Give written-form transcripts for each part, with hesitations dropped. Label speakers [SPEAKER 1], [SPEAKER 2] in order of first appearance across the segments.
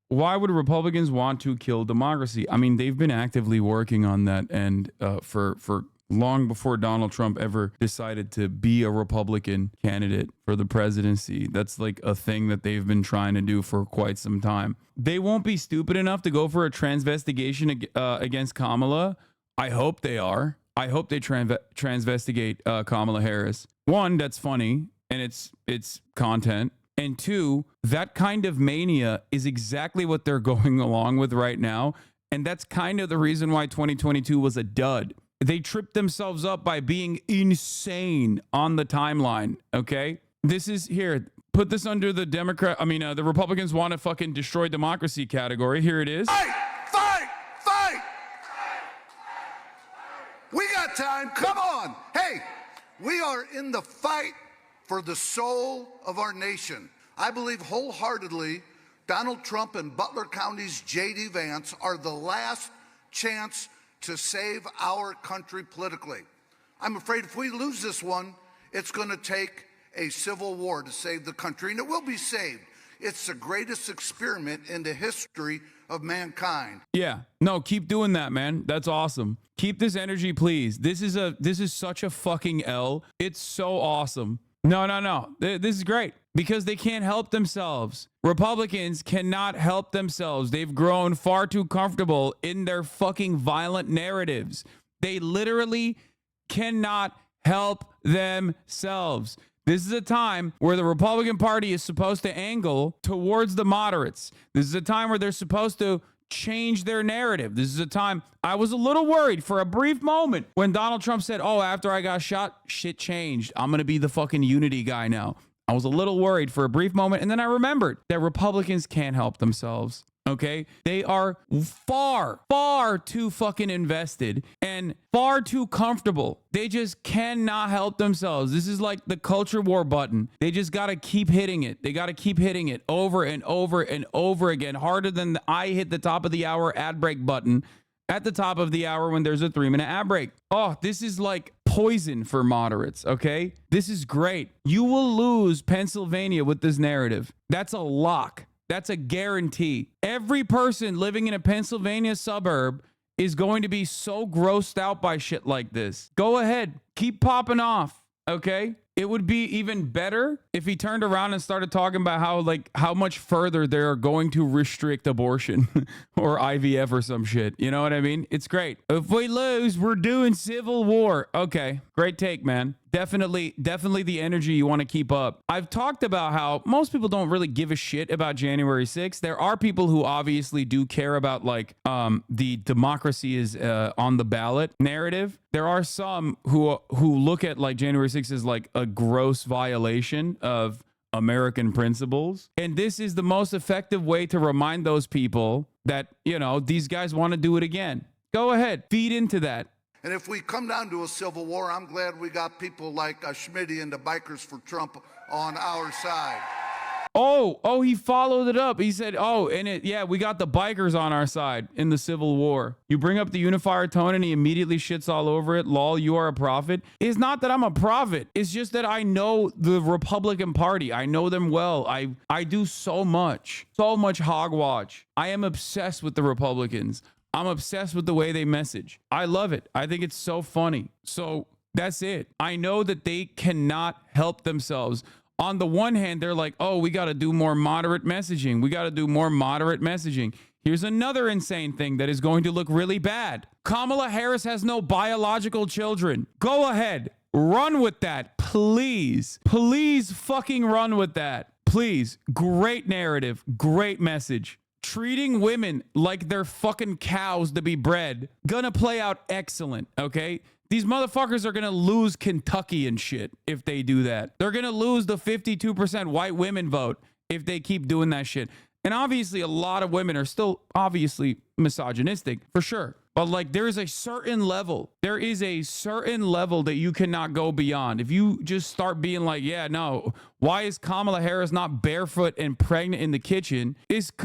[SPEAKER 1] Why would Republicans want to kill democracy? I mean, they've been actively working on that, and for long before Donald Trump ever decided to be a Republican candidate for the presidency. That's like a thing that they've been trying to do for quite some time. They won't be stupid enough to go for a transvestigation against Kamala. I hope they are. I hope they transvestigate Kamala Harris. One, that's funny, and it's content. And two, that kind of mania is exactly what they're going along with right now. And that's kind of the reason why 2022 was a dud. They tripped themselves up by being insane on the timeline, okay? This is here. Put this under the the Republicans want to fucking destroy democracy category. Here it is.
[SPEAKER 2] Fight! Fight! Fight! We got time. Come on. Hey, we are in the fight for the soul of our nation. I believe wholeheartedly Donald Trump and Butler County's J.D. Vance are the last chance to save our country politically. I'm afraid if we lose this one, it's going to take a civil war to save the country, and it will be saved. It's the greatest experiment in the history of mankind.
[SPEAKER 1] Yeah, no, keep doing that, man. That's awesome. Keep this energy, please. This is such a fucking L. It's so awesome. No. This is great because they can't help themselves. Republicans cannot help themselves. They've grown far too comfortable in their fucking violent narratives. They literally cannot help themselves. This is a time where the Republican Party is supposed to angle towards the moderates. This is a time where they're supposed to change their narrative. This is a time I was a little worried for a brief moment when Donald Trump said, oh, after I got shot, shit changed. I'm going to be the fucking unity guy now. I was a little worried for a brief moment. And then I remembered that Republicans can't help themselves. Okay. They are far too fucking invested and far too comfortable. They just cannot help themselves. This is like the culture war button. They just got to keep hitting it. They got to keep hitting it over and over and over again, harder than I hit the top of the hour ad break button at the top of the hour when there's a 3-minute ad break. Oh, this is like poison for moderates. Okay. This is great. You will lose Pennsylvania with this narrative. That's a lock. That's a guarantee. Every person living in a Pennsylvania suburb is going to be so grossed out by shit like this. Go ahead. Keep popping off. Okay? It would be even better if he turned around and started talking about how much further they're going to restrict abortion or IVF or some shit. You know what I mean? It's great. If we lose, we're doing civil war. Okay. Great take, man. Definitely the energy you want to keep up. I've talked about how most people don't really give a shit about January 6th. There are people who obviously do care about the democracy is on the ballot narrative. There are some who look at like January 6th as like a gross violation of American principles. And this is the most effective way to remind those people that, you know, these guys want to do it again. Go ahead, feed into that.
[SPEAKER 2] And if we come down to a civil war, I'm glad we got people like Schmitty and the Bikers for Trump on our side.
[SPEAKER 1] Oh, he followed it up. He said, we got the bikers on our side in the Civil War. You bring up the unifier tone and he immediately shits all over it. Lol, you are a prophet. It's not that I'm a prophet. It's just that I know the Republican Party. I know them well. I do so much Hogwatch. I am obsessed with the Republicans. I'm obsessed with the way they message. I love it. I think it's so funny. So that's it. I know that they cannot help themselves. On the one hand, they're like, oh, we got to do more moderate messaging. Here's another insane thing that is going to look really bad. Kamala Harris has no biological children. Go ahead. Run with that. Please. Please fucking run with that. Please. Great narrative. Great message. Treating women like they're fucking cows to be bred. Gonna play out excellent, okay? These motherfuckers are gonna lose Kentucky and shit if they do that. They're gonna lose the 52% white women vote if they keep doing that shit. And obviously a lot of women are still obviously misogynistic, for sure. But like there is a certain level that you cannot go beyond. If you just start being like, yeah, no, why is Kamala Harris not barefoot and pregnant in the kitchen?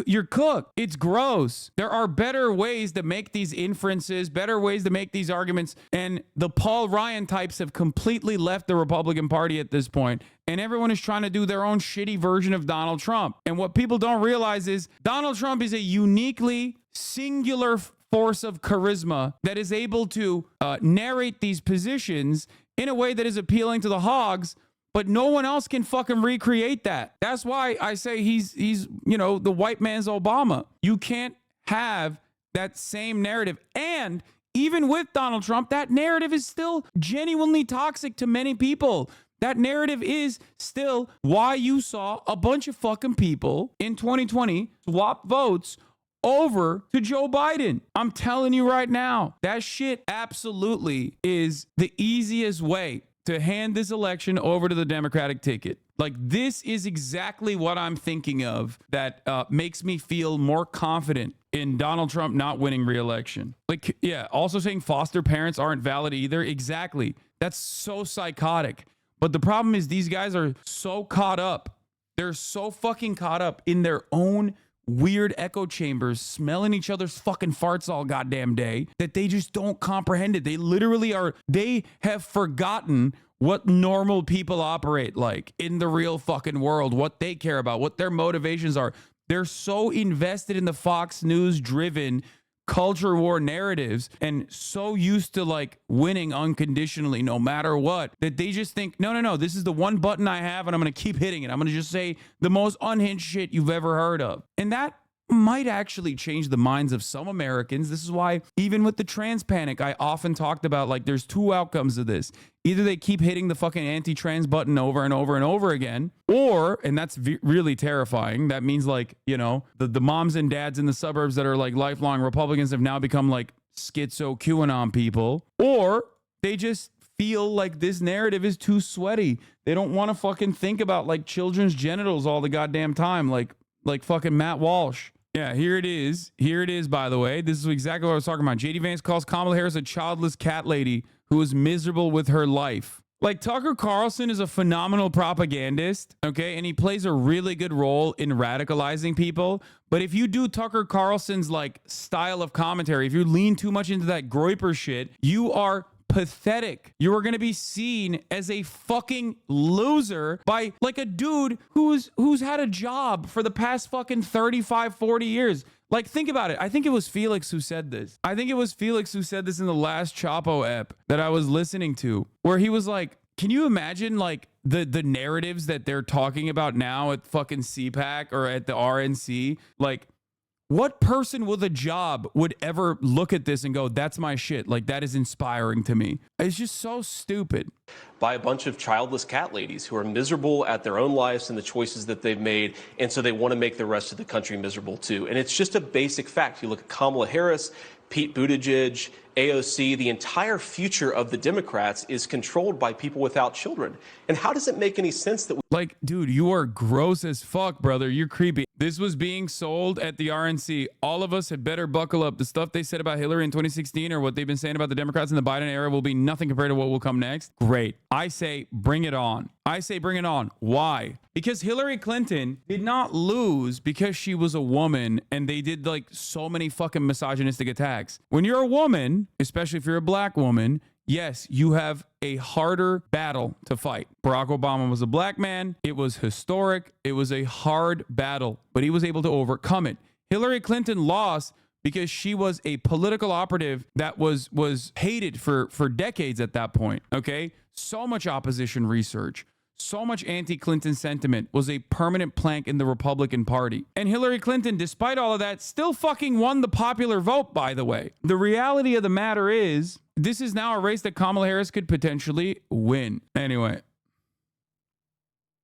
[SPEAKER 1] You're cooked. It's gross. There are better ways to make these inferences, better ways to make these arguments. And the Paul Ryan types have completely left the Republican Party at this point. and everyone is trying to do their own shitty version of Donald Trump. And what people don't realize is Donald Trump is a uniquely singular force of charisma that is able to narrate these positions in a way that is appealing to the hogs, but no one else can fucking recreate that. That's why I say he's the white man's Obama. You can't have that same narrative. And even with Donald Trump, that narrative is still genuinely toxic to many people. That narrative is still why you saw a bunch of fucking people in 2020 swap votes over to Joe Biden. I'm telling you right now, that shit absolutely is the easiest way to hand this election over to the Democratic ticket. Like, this is exactly what I'm thinking of that makes me feel more confident in Donald Trump not winning re-election. Like, yeah, also saying foster parents aren't valid either. Exactly. That's so psychotic. But the problem is these guys are so caught up. They're so fucking caught up in their own weird echo chambers, smelling each other's fucking farts all goddamn day, that they just don't comprehend it. They literally they have forgotten what normal people operate like in the real fucking world, what they care about, what their motivations are. They're so invested in the Fox News driven culture war narratives and so used to like winning unconditionally no matter what, that they just think, no, this is the one button I have and I'm going to keep hitting it. I'm going to just say the most unhinged shit you've ever heard of. And that might actually change the minds of some Americans. This is why even with the trans panic, I often talked about like there's two outcomes of this. Either they keep hitting the fucking anti-trans button over and over and over again, or, and that's really terrifying, that means like, the moms and dads in the suburbs that are like lifelong Republicans have now become like schizo QAnon people, or they just feel like this narrative is too sweaty. They don't want to fucking think about like children's genitals all the goddamn time, like fucking Matt Walsh. Yeah, here it is. Here it is, by the way. This is exactly what I was talking about. JD Vance calls Kamala Harris a childless cat lady who is miserable with her life. Like, Tucker Carlson is a phenomenal propagandist, okay? And he plays a really good role in radicalizing people. But if you do Tucker Carlson's, like, style of commentary, if you lean too much into that Groyper shit, you are pathetic. You are going to be seen as a fucking loser by like a dude who's had a job for the past fucking 35, 40 years. Like, think about it. I think it was Felix who said this. I think it was Felix who said this in the last Chapo ep that I was listening to, where he was like, can you imagine like the narratives that they're talking about now at fucking CPAC or at the RNC? Like, what person with a job would ever look at this and go, that's my shit? Like, that is inspiring to me. It's just so stupid.
[SPEAKER 3] By a bunch of childless cat ladies who are miserable at their own lives and the choices that they've made. And so they want to make the rest of the country miserable too. And it's just a basic fact. You look at Kamala Harris, Pete Buttigieg, AOC, the entire future of the Democrats is controlled by people without children. And how does it make any sense that
[SPEAKER 1] like, dude, you are gross as fuck, brother. You're creepy. This was being sold at the RNC. All of us had better buckle up. The stuff they said about Hillary in 2016 or what they've been saying about the Democrats in the Biden era will be nothing compared to what will come next. Great. I say bring it on. I say bring it on. Why? Because Hillary Clinton did not lose because she was a woman and they did like so many fucking misogynistic attacks. When you're a woman, especially if you're a black woman, yes, you have a harder battle to fight. Barack Obama was a black man. It was historic. It was a hard battle, but he was able to overcome it. Hillary Clinton lost because she was a political operative that was hated for decades at that point, okay? So much opposition research, so much anti-Clinton sentiment was a permanent plank in the Republican Party. And Hillary Clinton, despite all of that, still fucking won the popular vote, by the way. The reality of the matter is, this is now a race that Kamala Harris could potentially win. Anyway,